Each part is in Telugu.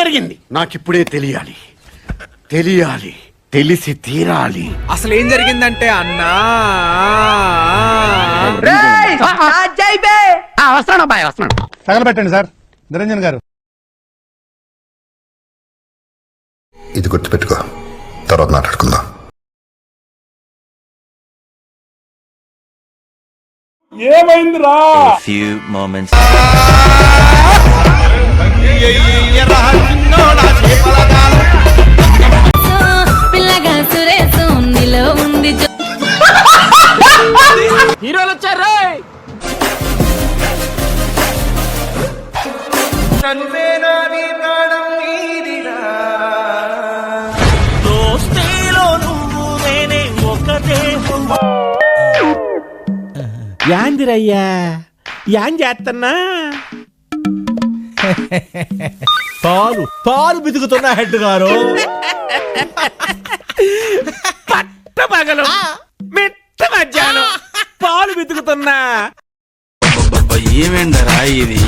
జరిగింది? నాకిప్పుడే తెలియాలి, తెలియాలి, తెలిసి తీరాలి. అసలు ఏం జరిగిందంటే అన్నా, వస్తున్నాడు అబ్బాయి, వస్తున్నాడు. తగలబెట్టండి సార్ నిరంజన్ గారు. ఇది గుర్తుపెట్టుకో, తర్వాత మాట్లాడుకుందాం. ఏమైందిరా? పిల్లగా సురేసు నీలో ఉంది. హీరోలు వచ్చారు. యాందిరయ్యా, యాన్ చేస్తున్నా? పాలు బితుకుతున్నా హెడ్ గారు. పట్ట పగలు మెట్ట మధ్యాహ్నం పాలు బితుకుతున్నా. ఏమేందరా ఇది?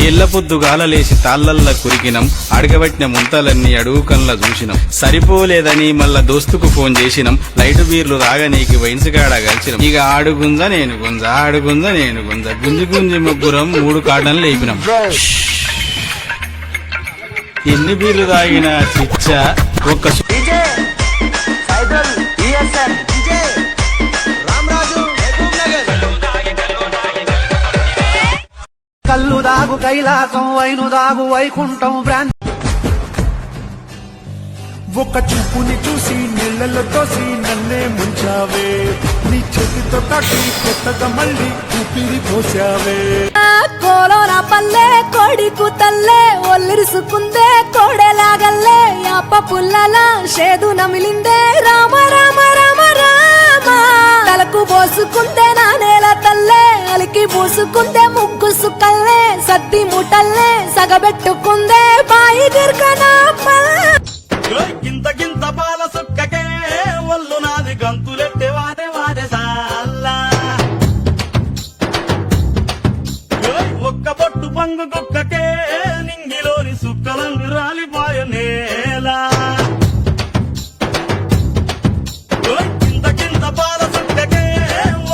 ఎల్ల పొద్దుగాల లేసి తాళ్ళల్లా కురికినం, అడగబట్టిన ముంతలన్నీ అడుగుకల్లా చూసినాం. సరిపోలేదని మళ్ళా దోస్తుకు ఫోన్ చేసినాం. లైట్ బీర్లు రాగనీకి వైన్స్గాడ కలిసినాం. ఇక ఆడుగుంజ నేను గుంజ, ఆడుగుంజ నేను గుంజ, గుంజి గుంజి ముగ్గురం 3 కార్డన్లు లేపినాం. ఎన్ని బీర్లు తాగినా చిచ్చ ఒక్క కళ్ళు దాగు కైలాసం, వైను దాగు వైకుంఠం బ్రాండ్. ఒక్క చూపుని చూసి నీళ్ళలో తోసి నన్నే ముంచావే, నీ చేతితో తాకి కొత్తగా మళ్ళీ ఊపిరి పోసావే. కోలోన పల్లె కోడి కూతల్లే ఒల్లిరుసుకుందే కోడెలాగల్లే యాప పుల్లల షేదు నమిలిందే రామ రామ రామ రామ. తలకు పోసుకుందే నా నేల తల్లే, అలికి పూసుకుందే ముగ్గు సుక్కల్లే, సద్ది ముటల్లే సగబెట్టుకుందే బాయి గిర్కనా. గింత గింత పాల సుక్కకే ఒళ్ళు నాది గంతులెట్టే వాడే వాడే సాల్లా. ఒక్క పొట్టు పంగు కుక్కకే నింగిలోని సుక్కలన్నీ రాలిపోయ నేలా. గింత గింత పాల సుక్కకే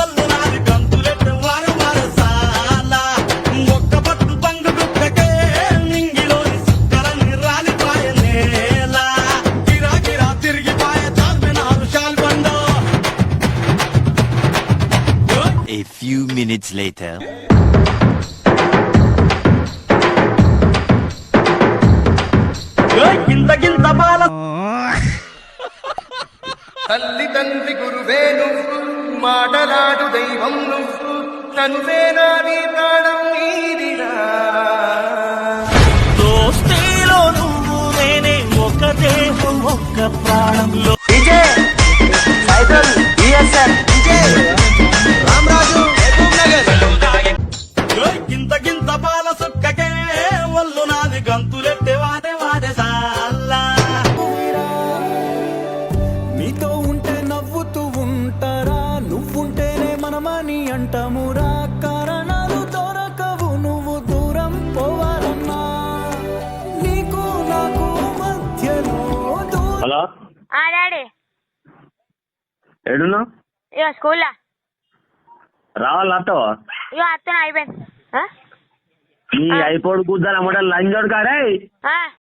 ఒళ్ళు నాది గంతులెట్టే వాడే వాడే సాల్లా. ఒక్క పొట్టు పంగు కుక్కకే నింగిలోని సుక్కలన్నీ రాలిపోయ నేలా. గిరా గిరా తిరిగిపోయే Charminar షాల్బండో. A few minutes later. గింత గింత పాల తల్లి తండ్రి గురువేను, మాటలాడు దైవం నువ్వు, తనువేనా నీ ప్రాణం నీదిరా. దోస్తీలో నువ్వు నేనే, ఒక దేహం ఒక్క ప్రాణంలో. గింత గింత పాల సుక్కకే ఒళ్ళు నాది గంతులెట్టే వాడే వాడే సాల్లా. నీతో ఉంటే నవ్వుతూ ఉంటారా, నువ్వుంటేనే మనమని అంటామురా. కారణాలు దొరకవు నువ్వు దూరం పోవాలన్నా, నీకు నాకు మధ్యలో. హలో డాడీ ఎడును ఇక స్కూల్లో రావాలి అత్తవా? ఇక అత్తన అయిపోయింది. ఈ అయిపోడు కూర్చొని అమ్మడం లంచ్ కాడే.